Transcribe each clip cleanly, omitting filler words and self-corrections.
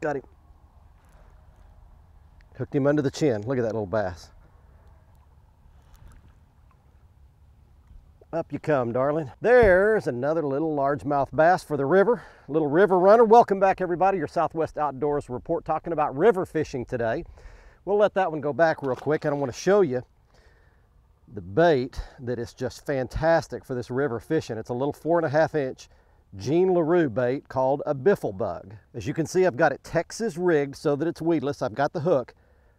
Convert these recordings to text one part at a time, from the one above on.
Got him. Hooked him under the chin. Look at that little bass. Up you come, darling. There's another little largemouth bass for the river. Little river runner. Welcome back, everybody. Your Southwest Outdoors Report, talking about river fishing today. We'll let that one go back real quick, and I want to show you the bait that is just fantastic for this river fishing. It's a little 4.5 inch Jean LaRue bait called a biffle bug. As you can see, I've got it Texas rigged so that it's weedless. I've got the hook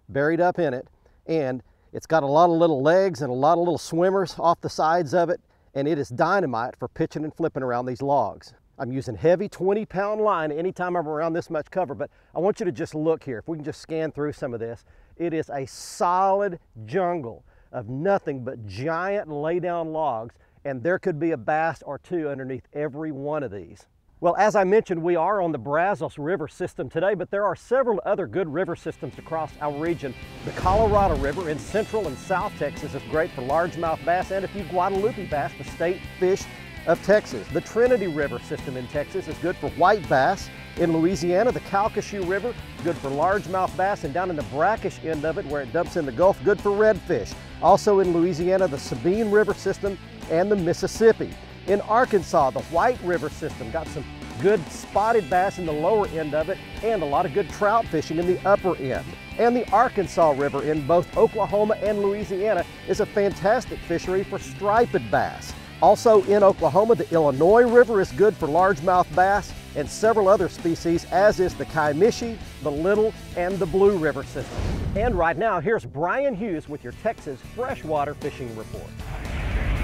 buried up in it, and it's got a lot of little legs and a lot of little swimmers off the sides of it, and it is dynamite for pitching and flipping around these logs. I'm using heavy 20-pound line anytime I'm around this much cover, but I want you to just look here. If we can just scan through some of this, it is a solid jungle of nothing but giant lay-down logs, and there could be a bass or two underneath every one of these. Well, as I mentioned, we are on the Brazos River system today, but there are several other good river systems across our region. The Colorado River in Central and South Texas is great for largemouth bass and a few Guadalupe bass, the state fish of Texas. The Trinity River system in Texas is good for white bass. In Louisiana, the Calcasieu River is good for largemouth bass, and down in the brackish end of it, where it dumps in the Gulf, good for redfish. Also in Louisiana, the Sabine River system and the Mississippi. In Arkansas, the White River system got some good spotted bass in the lower end of it and a lot of good trout fishing in the upper end. And the Arkansas River in both Oklahoma and Louisiana is a fantastic fishery for striped bass. Also in Oklahoma, the Illinois River is good for largemouth bass and several other species, as is the Kiamichi, the Little, and the Blue River system. And right now, here's Brian Hughes with your Texas Freshwater Fishing Report.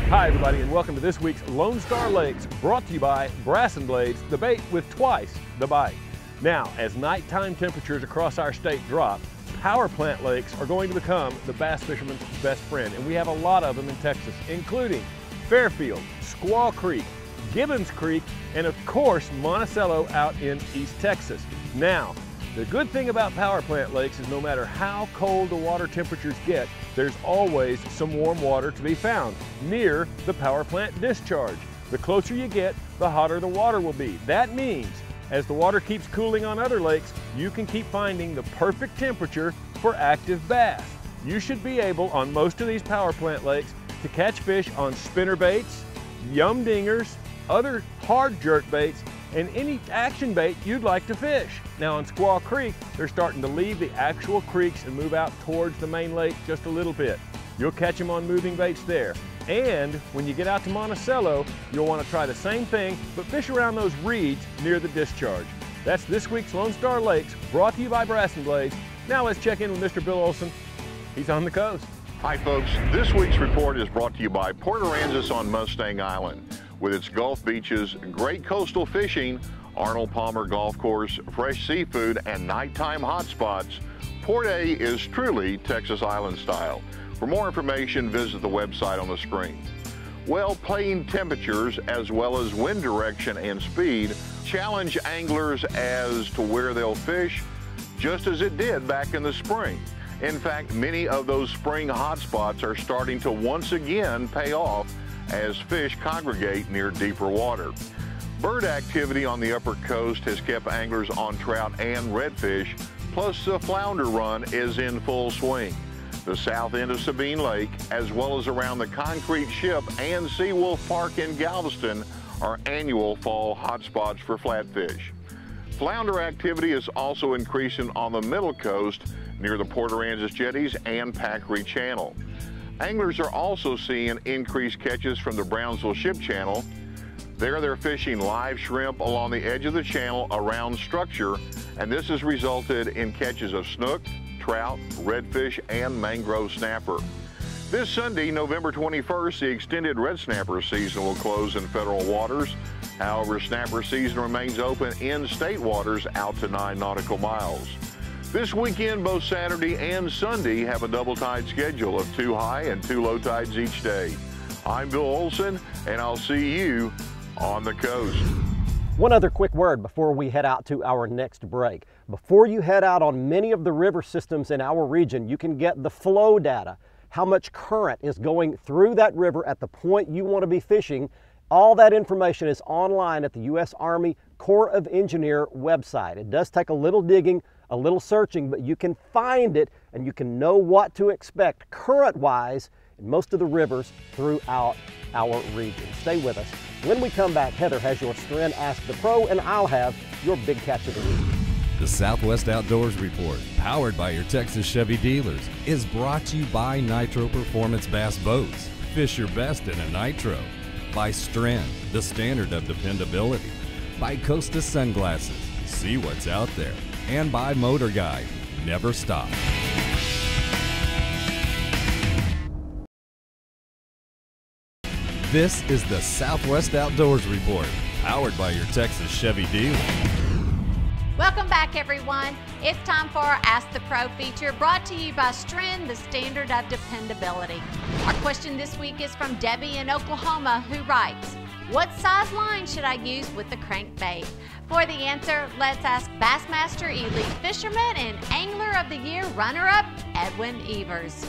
Hi everybody, and welcome to this week's Lone Star Lakes, brought to you by Brass and Blades, the bait with twice the bite. Now, as nighttime temperatures across our state drop, power plant lakes are going to become the bass fisherman's best friend, and we have a lot of them in Texas, including Fairfield, Squaw Creek, Gibbons Creek, and of course Monticello out in East Texas. Now, the good thing about power plant lakes is no matter how cold the water temperatures get, there's always some warm water to be found near the power plant discharge. The closer you get, the hotter the water will be. That means as the water keeps cooling on other lakes, you can keep finding the perfect temperature for active bass. You should be able, on most of these power plant lakes, to catch fish on spinner baits, yum dingers, other hard jerk baits, and any action bait you'd like to fish. Now on Squaw Creek, they're starting to leave the actual creeks and move out towards the main lake just a little bit. You'll catch them on moving baits there. And when you get out to Monticello, you'll want to try the same thing, but fish around those reeds near the discharge. That's this week's Lone Star Lakes, brought to you by Brass and Blades. Now let's check in with Mr. Bill Olson. He's on the coast. Hi folks, this week's report is brought to you by Port Aransas on Mustang Island. With its Gulf beaches, great coastal fishing, Arnold Palmer Golf Course, fresh seafood, and nighttime hotspots, Port A is truly Texas Island style. For more information, visit the website on the screen. Well, plane temperatures as well as wind direction and speed challenge anglers as to where they'll fish, just as it did back in the spring. In fact, many of those spring hotspots are starting to once again pay off as fish congregate near deeper water. Bird activity on the upper coast has kept anglers on trout and redfish, plus the flounder run is in full swing. The south end of Sabine Lake, as well as around the Concrete Ship and Seawolf Park in Galveston, are annual fall hotspots for flatfish. Flounder activity is also increasing on the middle coast near the Port Aransas jetties and Packery Channel. Anglers are also seeing increased catches from the Brownsville Ship Channel. There they're fishing live shrimp along the edge of the channel around structure, and this has resulted in catches of snook, trout, redfish, and mangrove snapper. This Sunday, November 21st, the extended red snapper season will close in federal waters. However, snapper season remains open in state waters out to 9 nautical miles. This weekend, both Saturday and Sunday have a double tide schedule of 2 high and 2 low tides each day. I'm Bill Olson, and I'll see you on the coast. One other quick word before we head out to our next break. Before you head out on many of the river systems in our region, you can get the flow data, how much current is going through that river at the point you want to be fishing. All that information is online at the U.S. Army Corps of Engineer website. It does take a little digging, a little searching, but you can find it and you can know what to expect current-wise in most of the rivers throughout our region. Stay with us. When we come back, Heather has your Stren Ask the Pro, and I'll have your big catch of the week. The Southwest Outdoors Report, powered by your Texas Chevy dealers, is brought to you by Nitro Performance Bass Boats. Fish your best in a Nitro. By Stren, the standard of dependability. By Costa Sunglasses, see what's out there. And by Motor Guide, never stop. This is the Southwest Outdoors Report, powered by your Texas Chevy dealer. Welcome back, everyone. It's time for our Ask the Pro feature, brought to you by Stren, the standard of dependability. Our question this week is from Debbie in Oklahoma, who writes, what size line should I use with the crankbait? For the answer, let's ask Bassmaster Elite Fisherman and Angler of the Year runner-up, Edwin Evers.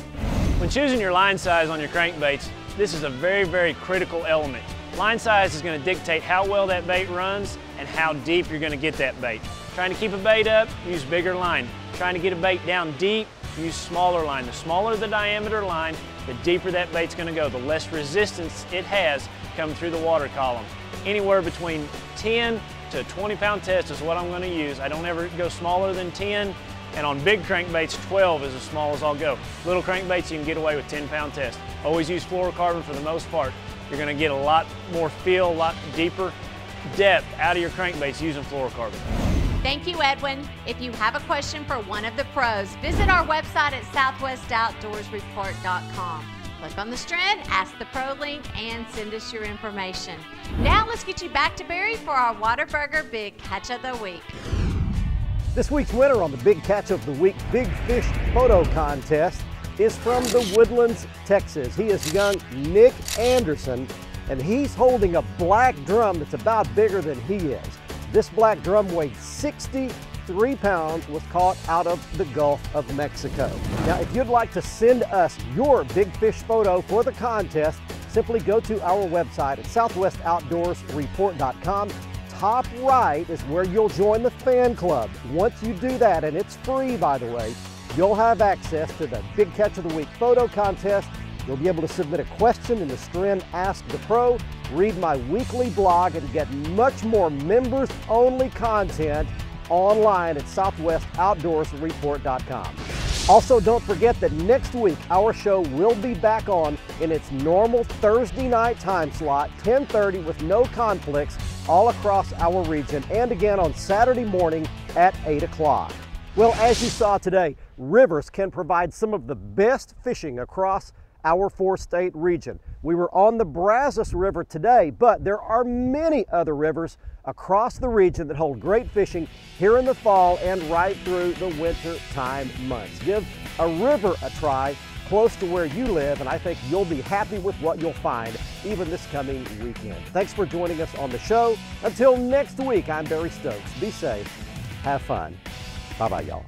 When choosing your line size on your crankbaits, this is a very, very critical element. Line size is going to dictate how well that bait runs and how deep you're going to get that bait. Trying to keep a bait up, use bigger line. Trying to get a bait down deep, use smaller line. The smaller the diameter line, the deeper that bait's going to go, the less resistance it has coming through the water column. Anywhere between 10 to 20-pound test is what I'm going to use. I don't ever go smaller than 10, and on big crankbaits, 12 is as small as I'll go. Little crankbaits, you can get away with 10-pound test. Always use fluorocarbon for the most part. You're going to get a lot more feel, a lot deeper depth out of your crankbaits using fluorocarbon. Thank you, Edwin. If you have a question for one of the pros, visit our website at southwestoutdoorsreport.com. Click on the Stren, ask the pro link, and send us your information. Now let's get you back to Barry for our Whataburger Big Catch of the Week. This week's winner on the Big Catch of the Week Big Fish Photo Contest is from the Woodlands, Texas. He is young Nick Anderson, and he's holding a black drum that's about bigger than he is. This black drum weighed 63 pounds, was caught out of the Gulf of Mexico. Now, if you'd like to send us your big fish photo for the contest, simply go to our website at southwestoutdoorsreport.com. Top right is where you'll join the fan club. Once you do that, and it's free, by the way, you'll have access to the Big Catch of the Week photo contest. You'll be able to submit a question in the Stren Ask the Pro, read my weekly blog, and get much more members-only content online at southwestoutdoorsreport.com. Also, don't forget that next week our show will be back on in its normal Thursday night time slot, 10:30, with no conflicts, all across our region, and again on Saturday morning at 8 o'clock. Well, as you saw today, rivers can provide some of the best fishing across our four-state region. We were on the Brazos River today, but there are many other rivers across the region that hold great fishing here in the fall and right through the winter time months. Give a river a try close to where you live, and I think you'll be happy with what you'll find even this coming weekend. Thanks for joining us on the show. Until next week, I'm Barry Stokes. Be safe, have fun. Bye-bye, y'all.